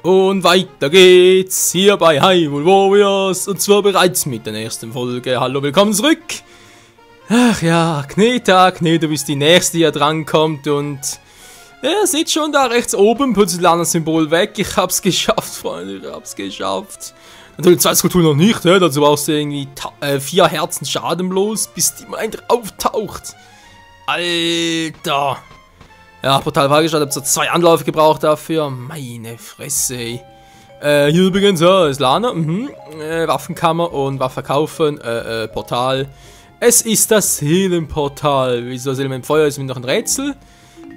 Und weiter geht's hier bei Hyrule Warriors und zwar bereits mit der nächsten Folge. Hallo, willkommen zurück. Ach ja, Kneta, bis die nächste hier drankommt und ihr seht schon da rechts oben, Porzellan-Symbol weg. Ich hab's geschafft, Freunde, ich hab's geschafft. Natürlich 2 Skulpturen noch nicht, ne? Dazu brauchst du irgendwie 4 Herzen Schaden bloß, bis die mal auftaucht. Alter. Ja, brutal freigeschaltet, hab so 2 Anläufe gebraucht dafür. Meine Fresse, ey. Hier übrigens, ja, ist Lana. Waffenkammer und Waffe kaufen. Portal. Es ist das Seelenportal. Wieso das Element Feuer ist mir noch ein Rätsel.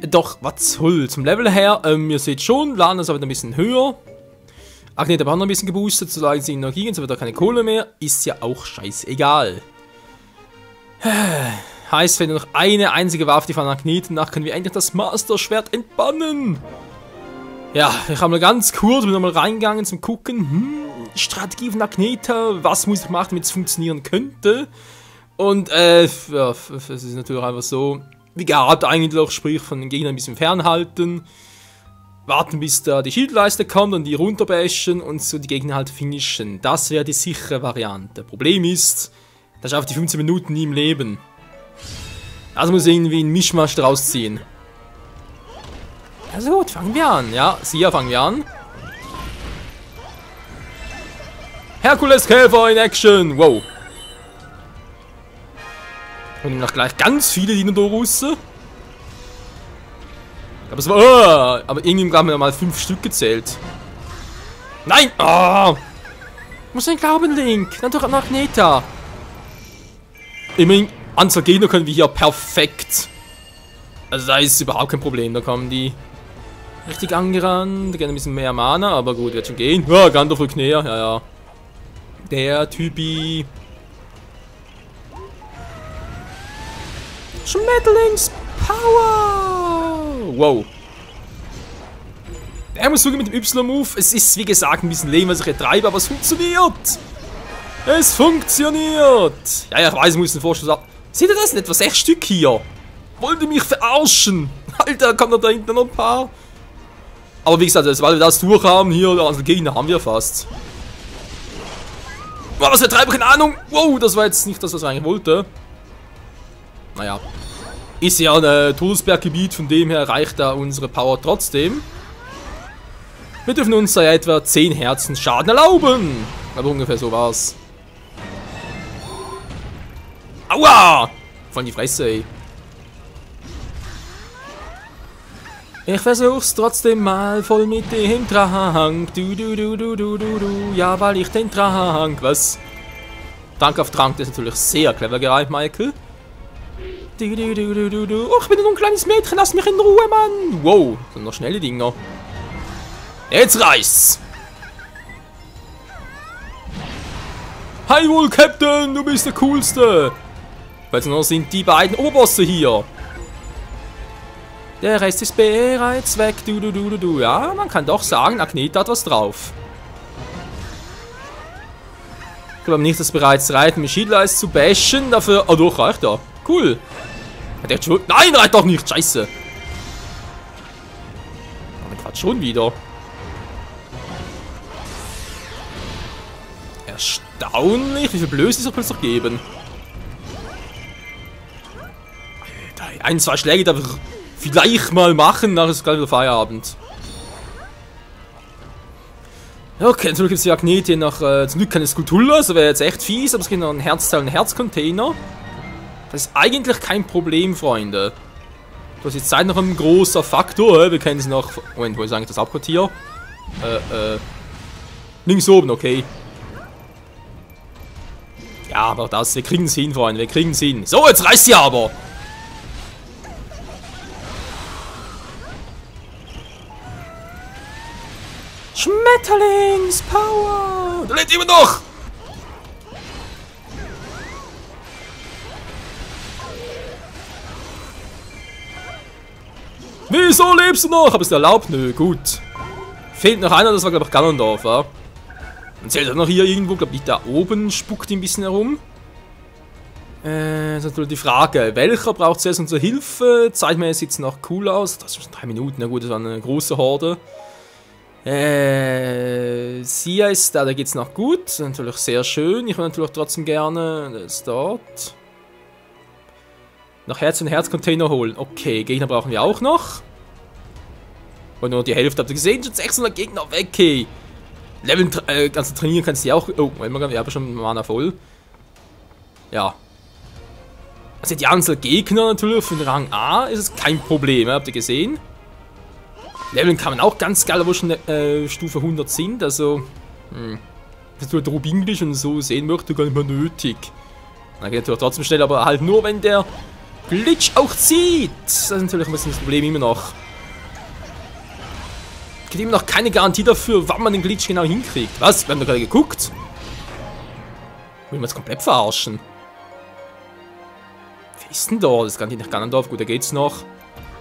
Doch, was soll. Zum Level her, ihr seht schon, Lana ist aber ein bisschen höher. Agneta hat auch noch ein bisschen geboostet, solange sie Energie gehen, so wird da keine Kohle mehr. Ist ja auch scheißegal. Heißt, wenn nur noch eine einzige Waffe, die von Agneta nach, können wir endlich das Master-Schwert entbannen. Ja, ich habe mal ganz kurz, bin nochmal reingegangen zum Gucken. Strategie von Agneta, was muss ich machen, damit es funktionieren könnte. Und, ja, es ist natürlich einfach so, wie gehabt eigentlich, sprich von den Gegnern ein bisschen fernhalten. Warten, bis da die Schildleiste kommt und die runterbashen und so die Gegner halt finishen. Das wäre die sichere Variante. Problem ist, da schafft die 15 Minuten nie im Leben. Also muss irgendwie ein Mischmasch draus ziehen. Also gut, fangen wir an. Ja, Sia, fangen wir an. Herkules Käfer in Action. Wow. Und noch gleich ganz viele Dinodorusse. Aber es war. Aber irgendwie haben wir mal 5 Stück gezählt. Nein! Oh! Ich muss nicht glauben, Link. Dann doch nach Agneta. Immerhin, Anzahl Gegner können wir hier perfekt. Also da ist überhaupt kein Problem. Da kommen die richtig angerannt. Gerne ein bisschen mehr Mana, aber gut, wird schon gehen. Ja, Gandalf rückt näher. Ja, ja. Der Typi. Schmetterlingspower! Wow. Er muss sogar mit dem Y-Move. Es ist, wie gesagt, ein bisschen lame, was ich hier treibe, aber es funktioniert. Es funktioniert. Ja, ich weiß, ich muss den Vorschuss ab. Seht ihr das? Etwa 6 Stück hier. Wollt ihr mich verarschen? Alter, kommt da hinten noch ein paar. Aber wie gesagt, weil wir das durch haben hier, also Gegner haben wir fast. Wow, was wir treiben, keine Ahnung. Wow, das war jetzt nicht das, was ich eigentlich wollte. Naja. Ist ja ein Todesberggebiet, von dem her reicht da unsere Power trotzdem. Wir dürfen uns da etwa 10 Herzen Schaden erlauben. Aber ungefähr so war's. Aua! Voll in die Fresse, ey. Ich versuch's trotzdem mal voll mit dem Trank. Du. Ja, weil ich den Trank. Was? Trank auf Trank, das ist natürlich sehr clever gereimt, Michael. Oh, ich bin nur ein kleines Mädchen, lass mich in Ruhe, Mann. Wow, sind noch schnelle Dinger. Jetzt reißt's. Hi wohl, Captain, du bist der Coolste. Weil noch sind die beiden Oberbosse hier. Der Rest ist bereits weg. Du. Ja, man kann doch sagen, Agneta hat was drauf. Ich glaube nicht, dass bereits Reiten mit Schildleist zu bashen. Dafür. Oh, doch, reicht er. Cool. Hat er schon. Nein, reicht doch nicht. Scheiße. Aber Quatsch schon wieder. Erstaunlich, wie viel Blödsinn soll es noch geben? Alter, 1, 2 Schläge darf ich vielleicht mal machen, nachher ist gleich wieder Feierabend. Okay, natürlich gibt es die Agneta noch zum Glück keine Skulptur, das wäre jetzt echt fies, aber es gibt noch einen Herzteil, einen Herzcontainer. Das ist eigentlich kein Problem, Freunde. Das ist jetzt Zeit noch ein großer Faktor, wir kennen es noch. Moment, wo ist eigentlich das Hauptquartier? Links oben, okay. Ja, aber das, wir kriegen es hin, Freunde, wir kriegen es hin. So, jetzt reißt sie aber! Schmetterlingspower! Der lebt immer noch! Wieso lebst du noch? Hab es dir erlaubt? Nö, gut. Fehlt noch einer, das war glaube ich Ganondorf, ja? Und zählt auch noch hier irgendwo, glaube ich, da oben spuckt ein bisschen herum. Das ist natürlich die Frage, welcher braucht zuerst unsere Hilfe? Zeitmäßig sieht es noch cool aus. Das sind 3 Minuten, na gut, das war eine große Horde. Sia ist da geht's noch gut. Natürlich sehr schön. Ich will natürlich trotzdem gerne das dort. Noch Herz und Herzcontainer holen. Okay, Gegner brauchen wir auch noch. Und nur die Hälfte habt ihr gesehen. Schon 600 Gegner weg. Okay. Level, ganze trainieren kannst du auch. Oh, wir haben schon Mana voll. Ja. Also die Anzahl Gegner natürlich für den Rang A ist es kein Problem. Habt ihr gesehen? Leveln kann man auch ganz geil, wo schon Stufe 100 sind. Also, wenn du halt Rubinglisch und so sehen möchte, gar nicht mehr nötig. Dann geht natürlich trotzdem schnell, aber halt nur, wenn der Glitch auch zieht. Das ist natürlich ein bisschen das Problem immer noch. Es gibt immer noch keine Garantie dafür, wann man den Glitch genau hinkriegt. Was? Wir haben da gerade geguckt. Will man jetzt komplett verarschen? Wer ist denn da? Das ist gar nicht nach Ganondorf. Gut, da geht's noch.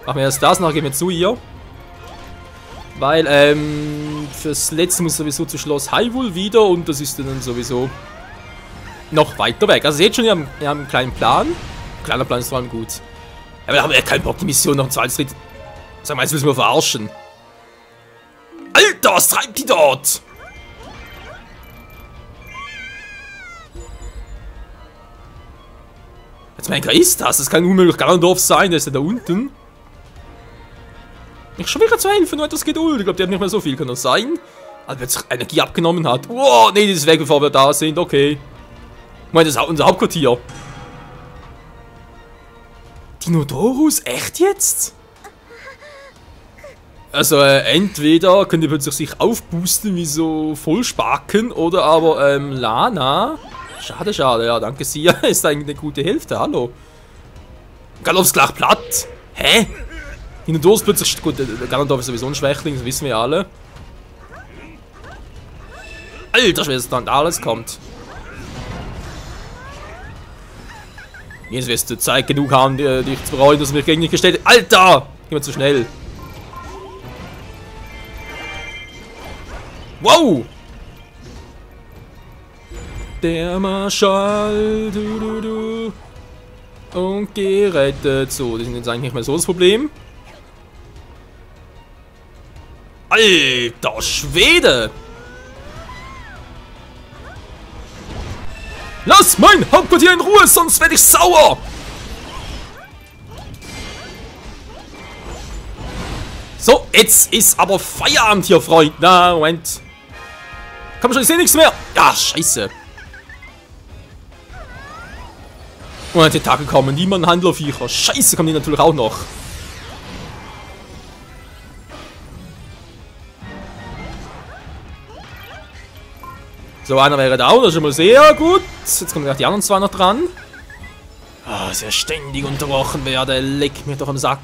Machen wir erst das, nachher gehen wir zu ihr. Weil, fürs letzte muss sowieso zu Schloss Hyrule wieder und das ist dann sowieso noch weiter weg. Also, seht schon, wir haben einen kleinen Plan. Ein kleiner Plan ist vor allem gut. Aber da haben wir ja keinen Bock, die Mission noch ein zweites Schritt. Sag mal, jetzt müssen wir verarschen. Alter, was treibt die dort? Jetzt mein, wer ist das? Das kann unmöglich Ganondorf sein, der ist ja da unten. Ich schon wieder zu helfen, nur etwas Geduld. Ich glaube, der hat nicht mehr so viel, kann das sein? Also, wenn es Energie abgenommen hat. Wow, nee, das ist weg, bevor wir da sind, okay. Ich meine, das ist unser Hauptquartier. Dinodorus? Echt jetzt? Also, entweder könnt ihr plötzlich sich aufboosten wie so Vollspaken oder aber, Lana. Schade, schade, ja, danke Sia. Ist eigentlich eine gute Hälfte, hallo. Ganondorf ist gleich platt. Hä? Dinodorus plötzlich. Gut, Ganondorf ist sowieso ein Schwächling, das wissen wir ja alle. Alter Schwester, da alles kommt. Jetzt wirst du Zeit genug haben, dich zu bereuen, dass du mich gegen dich gestellt hast. Alter! Geh mal zu schnell. Wow! Der Marschall, du. Und gerettet. So, das ist jetzt eigentlich nicht mehr so das Problem. Alter Schwede! Lass mein Hauptquartier in Ruhe, sonst werde ich sauer! So, jetzt ist aber Feierabend hier, Freund. Na, Moment. Komm schon, ich sehe nichts mehr. Ja, scheiße. Und die Tage kommen, niemand Handlerviecher. Scheiße, kommen die natürlich auch noch. So, einer wäre down, das ist schon mal sehr gut. Jetzt kommen gleich die anderen zwei noch dran. Ah, sehr ständig unterbrochen werde. Leck mir doch am Sack.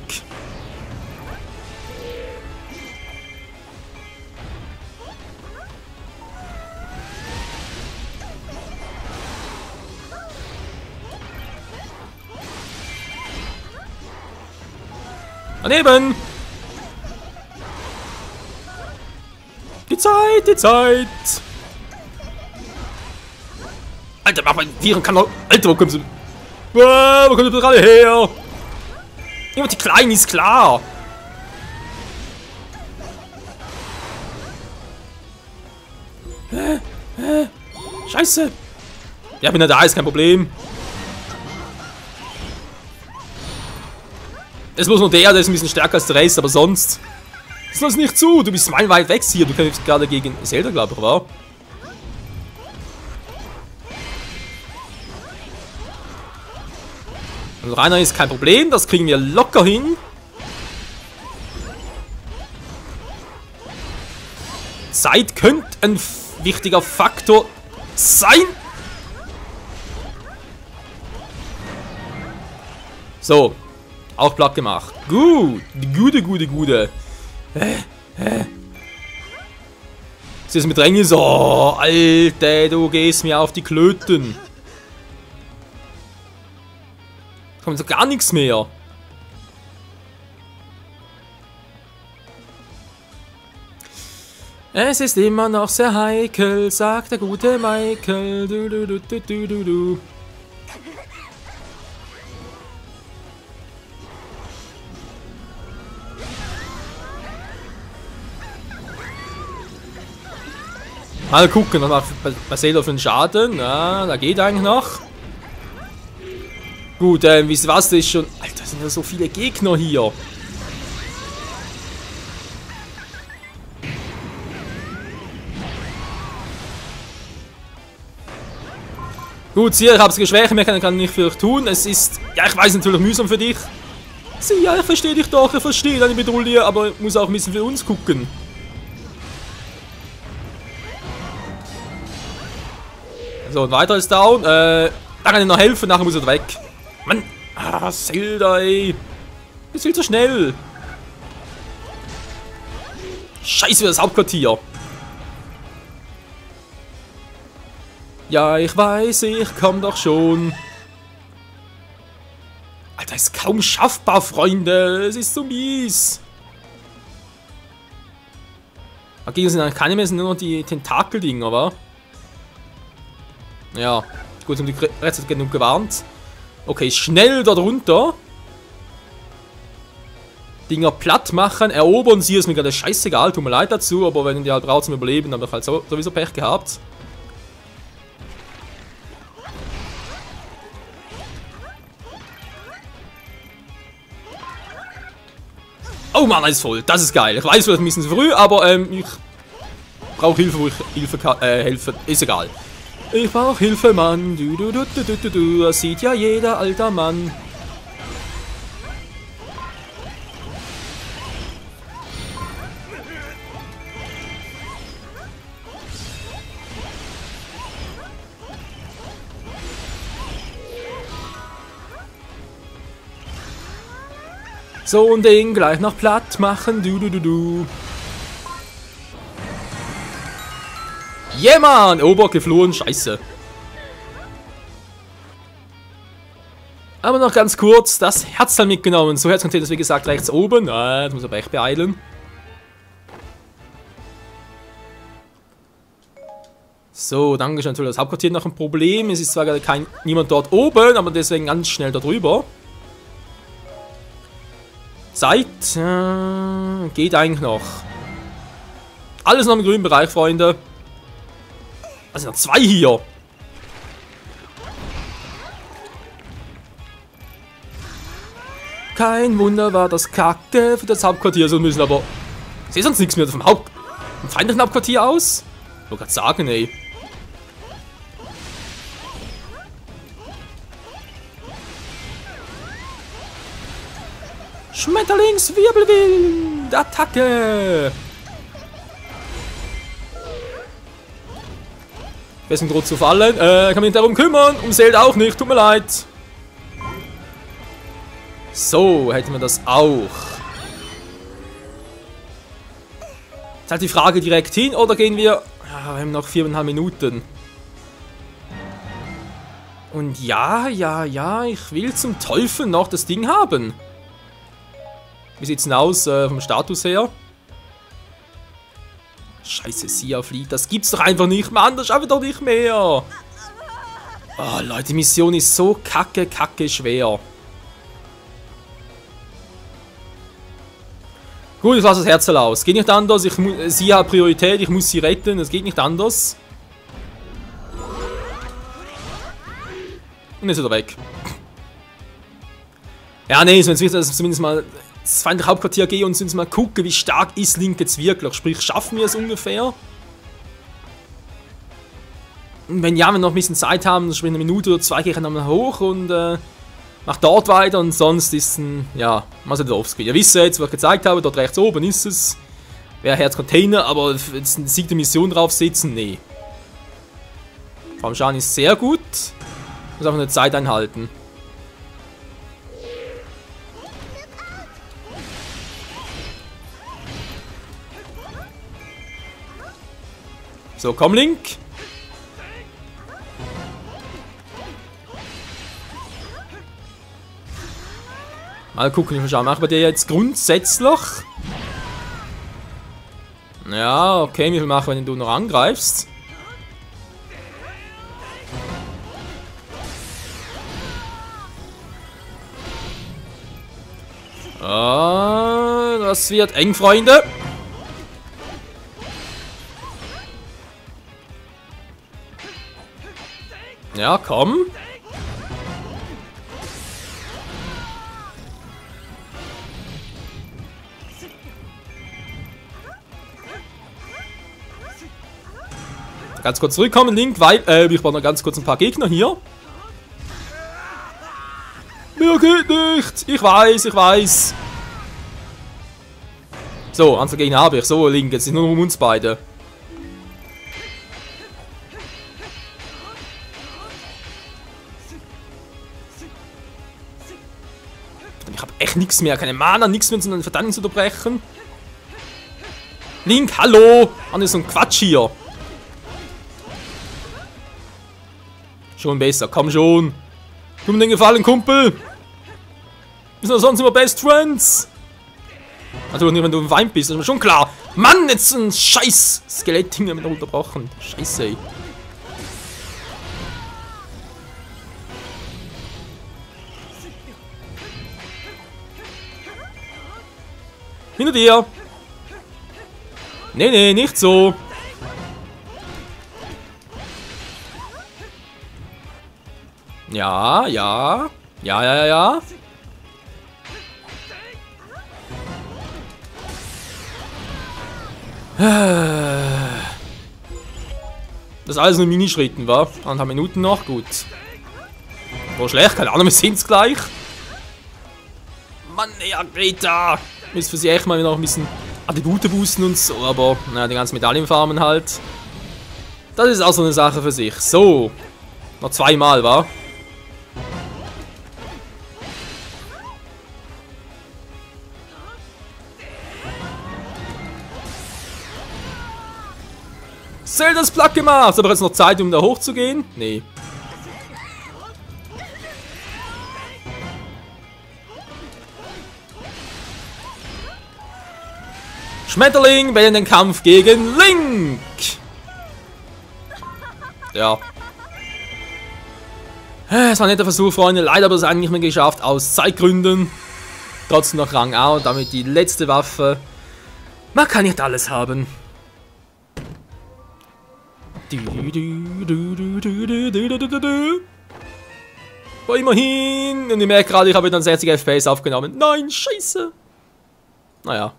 Daneben! Die Zeit, die Zeit! Alter, mach mein Viren kann doch. Alter, wo kommst du? Wo kommt du gerade her? Ja, die Kleinen ist klar. Scheiße. Ja, wenn er da ist, kein Problem. Es muss nur der ist ein bisschen stärker als der Rest, aber sonst. Das lass nicht zu. Du bist meilenweit weg hier. Du kämpfst gerade gegen Zelda, glaube ich, war. Und Rainer ist kein Problem, das kriegen wir locker hin. Zeit könnte ein wichtiger Faktor sein. So, auch platt gemacht. Gut, gute. Was ist mit Drängen? So, Alter, du gehst mir auf die Klöten. Kommt so gar nichts mehr. Es ist immer noch sehr heikel, sagt der gute Michael. Du. Mal gucken, was macht Marcelo für einen Schaden. Ja, da geht eigentlich noch. Gut, wisst ihr was, das ist schon... Alter, sind ja so viele Gegner hier. Gut, Sia, ich hab's geschwächt, mehr kann ich nicht für euch tun. Es ist... Ja, ich weiß natürlich mühsam für dich. Sia, ich verstehe dich doch, ich verstehe deine Bedrohung, aber ich muss auch ein bisschen für uns gucken. So, ein weiterer ist down. Da kann ich noch helfen, nachher muss er weg. Mann, Zelda, ey. Ist viel zu schnell. Scheiße, das Hauptquartier. Ja, ich weiß, ich komm doch schon. Alter, ist kaum schaffbar, Freunde. Es ist so mies. Okay, das sind eigentlich keine mehr, sind nur noch die Tentakeldinger, wa? Ja, gut, haben die Rätsel genug gewarnt. Okay, schnell da drunter. Dinger platt machen, erobern sie, ist mir gerade scheißegal, tut mir leid dazu, aber wenn die halt braucht zum Überleben, dann habe ich halt sowieso Pech gehabt. Oh Mann, ist voll, das ist geil. Ich weiß, das ist ein bisschen zu früh, aber ich brauche Hilfe, wo ich Hilfe kann, helfen, ist egal. Ich brauch Hilfe, Mann. Das sieht ja jeder alter Mann. So ein Ding gleich noch platt machen. Yeah, Mann! Ober geflohen, scheiße. Aber noch ganz kurz, das Herz dann mitgenommen. So, Herzcontainer ist wie gesagt rechts oben. Das muss aber echt beeilen. So, dann ist natürlich das Hauptquartier noch ein Problem. Es ist zwar gerade niemand dort oben, aber deswegen ganz schnell da drüber. Zeit geht eigentlich noch. Alles noch im grünen Bereich, Freunde. Also noch zwei hier. Kein Wunder war das Kacke für das Hauptquartier. So müssen aber... Ich sehe sonst nichts mehr vom feindlichen Hauptquartier aus. Ich wollte gerade sagen, ey. Schmetterlingswirbelwind! Attacke! Wessen droht zu fallen? Kann mich nicht darum kümmern. Um Zelda auch nicht. Tut mir leid. So, hätten wir das auch. Ist halt die Frage direkt hin oder gehen wir... Ja, wir haben noch 4,5 Minuten. Und ja, ich will zum Teufel noch das Ding haben. Wie sieht's denn aus vom Status her? Scheiße, Sia flieht. Das gibt's doch einfach nicht, Mann. Das schaffen wir doch nicht mehr. Oh, Leute, die Mission ist so kacke schwer. Gut, ich lasse das Herz aus. Geht nicht anders. Sie hat Priorität. Ich muss sie retten. Es geht nicht anders. Und jetzt ist er weg. Ja, nee, es ist wichtig, dass wir zumindest mal das feindliche Hauptquartier gehen und uns mal gucken, wie stark ist Link jetzt wirklich. Sprich, schaffen wir es ungefähr? Und wenn ja, wenn wir noch ein bisschen Zeit haben, dann springen eine Minute oder zwei, gehe ich nochmal hoch und mach dort weiter und sonst ist ein, ja, mal so offscreen. Ihr wisst jetzt, was ich gezeigt habe, dort rechts oben ist es. Wäre Herzcontainer, aber jetzt eine siegte Mission drauf sitzen, nee. Farmschaden ist sehr gut. Muss einfach eine Zeit einhalten. So, komm, Link. Mal gucken, wie viel Schaden macht bei dir jetzt grundsätzlich. Ja, okay, wie viel macht, wenn du noch angreifst? Das wird eng, Freunde. Ja, komm. Ganz kurz zurückkommen, Link, weil ich brauche noch ganz kurz ein paar Gegner hier. Mehr geht nicht. Ich weiß. So, andere Gegner habe ich. So, Link, jetzt ist nur um uns beide. Ich habe echt nichts mehr. Keine Mana, nichts mehr, um den Verteidigung zu unterbrechen. Link, hallo! An so ein Quatsch hier. Schon besser, komm schon. Tu mir den Gefallen, Kumpel. Wir sind doch sonst immer Best Friends. Also nicht, wenn du im Feind bist, das ist mir schon klar. Mann, jetzt so ein scheiß Skelett-Ding mit unterbrochen. Scheiße, ey. Hinter dir. Nee, nicht so. Ja. Das ist alles nur Minischritten, wa? 1,5 Minuten noch, gut. War schlecht, keine Ahnung, wir sind's gleich. Mann, ja, Greta! Müssen für sie echt mal noch ein bisschen Attribute boosten und so, aber naja, die ganzen Medaillenfarmen halt. Das ist auch so eine Sache für sich. So. Noch 2-mal, wa? Zeldas platt gemacht! Aber jetzt noch Zeit, um da hochzugehen? Nee. Schmetterling wählt den Kampf gegen Link! Ja. Es war ein netter Versuch, Freunde. Leider habe ich es eigentlich nicht mehr geschafft, aus Zeitgründen. Trotzdem noch Rang A und damit die letzte Waffe. Man kann nicht alles haben. Wo immerhin. Und ich merke gerade, ich habe dann 60 FPS aufgenommen. Nein, scheiße. Naja.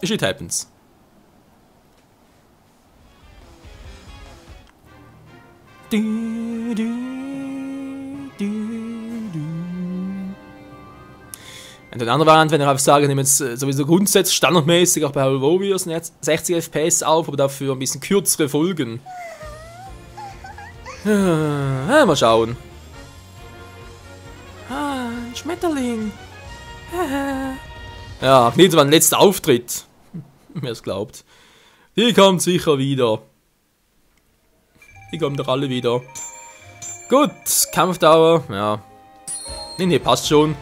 Shit happens. Und eine andere Variante, wenn ich einfach sage, ich nehme jetzt sowieso grundsätzlich standardmäßig auch bei Hyrule Warriors 60 FPS auf, aber dafür ein bisschen kürzere Folgen. Mal schauen. Ein Schmetterling. Ja, nicht so ein letzter Auftritt. Wer es glaubt. Die kommt sicher wieder. Die kommen doch alle wieder. Gut, Kampfdauer, ja. Nee, passt schon.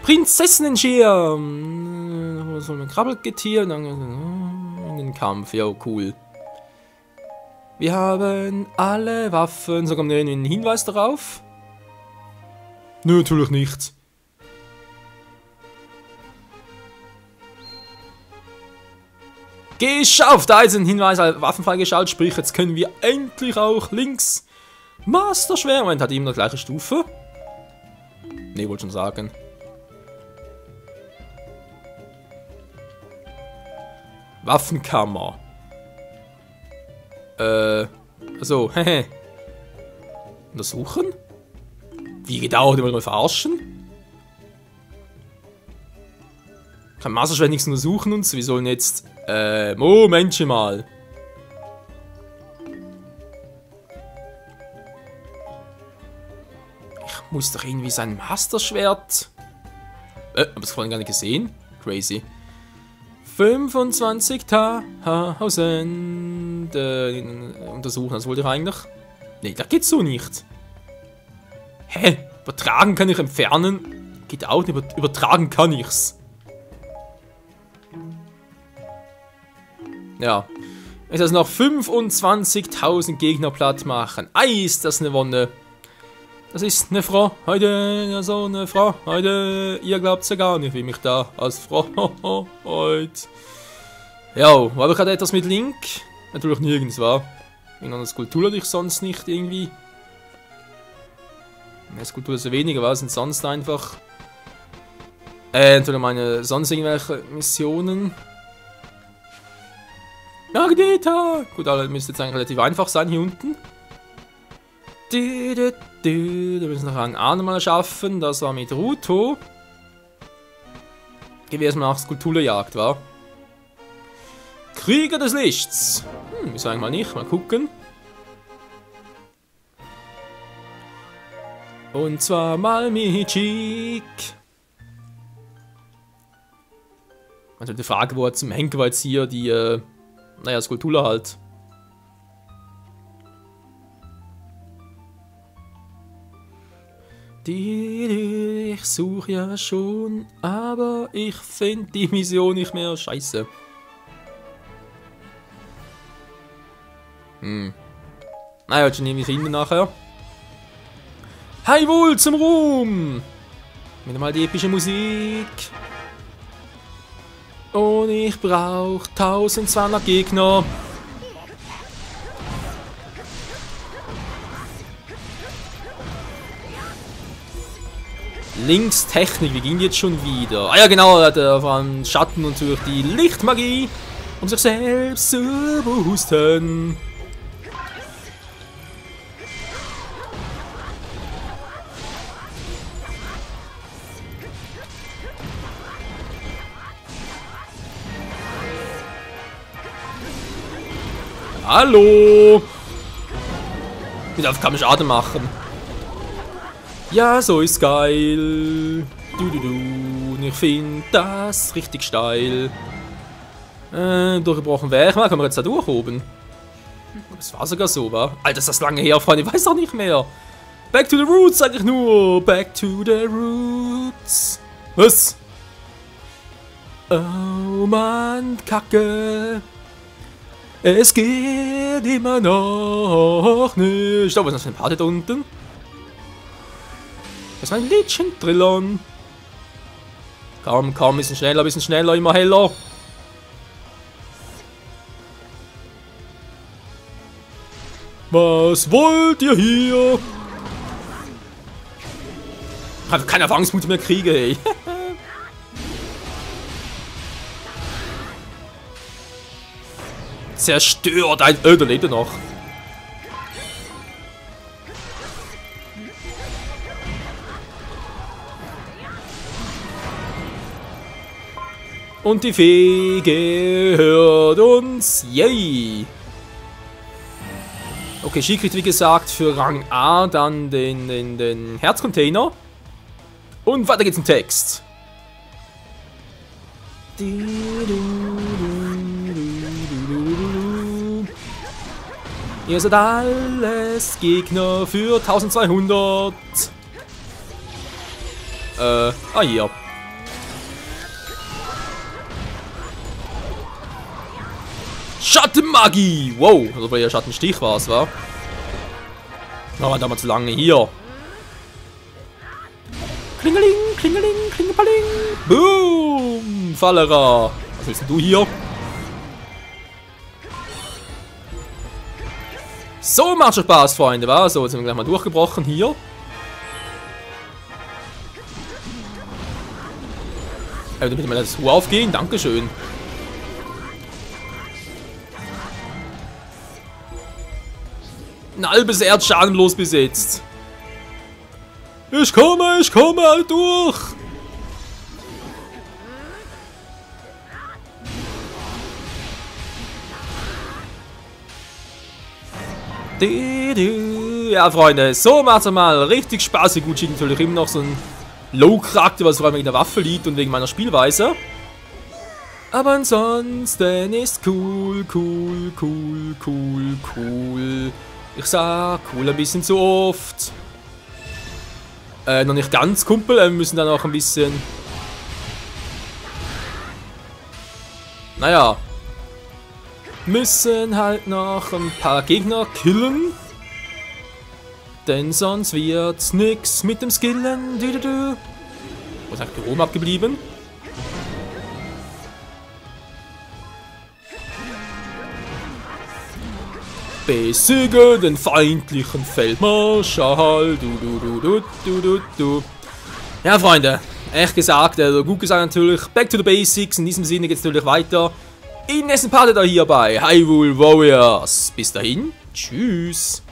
Prinzessinnenschirm. So ein Krabbelgetier und dann in den Kampf. Ja, cool. Wir haben alle Waffen. So kommt ein Hinweis darauf. Nö, natürlich nicht. Geschafft! Da ist ein Hinweis, Waffen freigeschaltet. Sprich, jetzt können wir endlich auch links Master Schwert. Moment, hat immer noch gleiche Stufe? Ne, wollte schon sagen. Waffenkammer. Also, hehe. Untersuchen? Wie gedauert, die wollen wir verarschen? Kann Masterschwert nichts untersuchen und wir sollen jetzt. Moment mal. Ich muss doch irgendwie sein Masterschwert. Hab ich vorhin gar nicht gesehen? Crazy. 25.000 untersuchen, das wollte ich eigentlich. Nee, das geht so nicht. Hä? Übertragen kann ich entfernen? Geht auch nicht, übertragen kann ich's. Ja. Jetzt also noch 25.000 Gegner platt machen. Ist das eine Wonne. Das ist eine Frau. Heute, ja so eine Frau. Heute, ihr glaubt's ja gar nicht, wie mich da als Frau heute. Ja, habe ich gerade etwas mit Link? Natürlich nirgends, war. Irgendeine Skulptur hatte ich sonst nicht irgendwie. Eine Skulptur ist weniger, was sind sonst einfach. Entweder meine sonst irgendwelche Missionen. Agneta! Gut, das müsste jetzt eigentlich relativ einfach sein hier unten. Da müssen wir noch Rang A nochmal schaffen. Das war mit Ruto. Gehen wir erstmal nach Skulpturjagd, wa? Krieger des Lichts. Ich sage mal nicht, mal gucken. Und zwar mal Michik. Also die Frage, wo er zum Henker war jetzt hier die, naja, Skulptur halt. Ich suche ja schon, aber ich finde die Mission nicht mehr scheiße. Naja, schon irgendwie finden nachher. Hi wohl zum Ruhm! Wieder mal die epische Musik. Und ich brauche 1200 Gegner. Links Technik, wie ging die jetzt schon wieder? Ah ja genau, er hat vor allem Schatten und durch die Lichtmagie, um sich selbst zu boosten. Hallo! Ich darf keinen Schaden machen. Ja, so ist geil. Und ich finde das richtig steil. Durchgebrochen wäre ich mal. Können wir jetzt da durch oben? Das war sogar so, wa? Alter, ist das lange her, Freunde. Ich weiß auch nicht mehr. Back to the roots, sag ich nur. Back to the roots. Was? Oh Mann, Kacke. Es geht immer noch nicht. Oh, was ist das für ein Party da unten? Das ist ein Liedchen trillern. Komm, komm, bisschen schneller, immer heller. Was wollt ihr hier? Ich habe keine Erfahrungspunkte mehr kriege, ey. Zerstört ein da lebt er noch. Und die Fee gehört uns. Yay! Okay, She kriegt wie gesagt für Rang A dann den Herzcontainer. Und weiter geht's im Text. Ihr seid alles Gegner für 1200. Hier. Schattenmagie! Wow, also bei ihr Schattenstich war es, wa? Aber da mal zu lange hier. Klingeling, klingeling, klingepaling. Boom! Fallerer. Was willst denn du hier? So macht schon Spaß, Freunde, wa? So, jetzt sind wir gleich mal durchgebrochen hier. Bitte mal das Hu aufgehen, dankeschön. Ein halbes Erz schadenlos besetzt. Ich komme halt durch. Ja, Freunde, so macht's mal richtig spaßig. Gut, steht natürlich immer noch so ein Low-Charakter, was vor allem wegen der Waffe liegt und wegen meiner Spielweise. Aber ansonsten ist cool. Ich sag cool ein bisschen zu oft. Noch nicht ganz, Kumpel. Wir müssen dann auch ein bisschen... Naja. Müssen halt noch ein paar Gegner killen. Denn sonst wird's nix mit dem Skillen. Wo ist eigentlich oben abgeblieben? Besiege den feindlichen Feldmarschall. Ja, Freunde, echt gesagt, oder gut gesagt natürlich, back to the basics. In diesem Sinne geht es natürlich weiter in nächsten Part da hier bei Hyrule Warriors. Bis dahin, tschüss.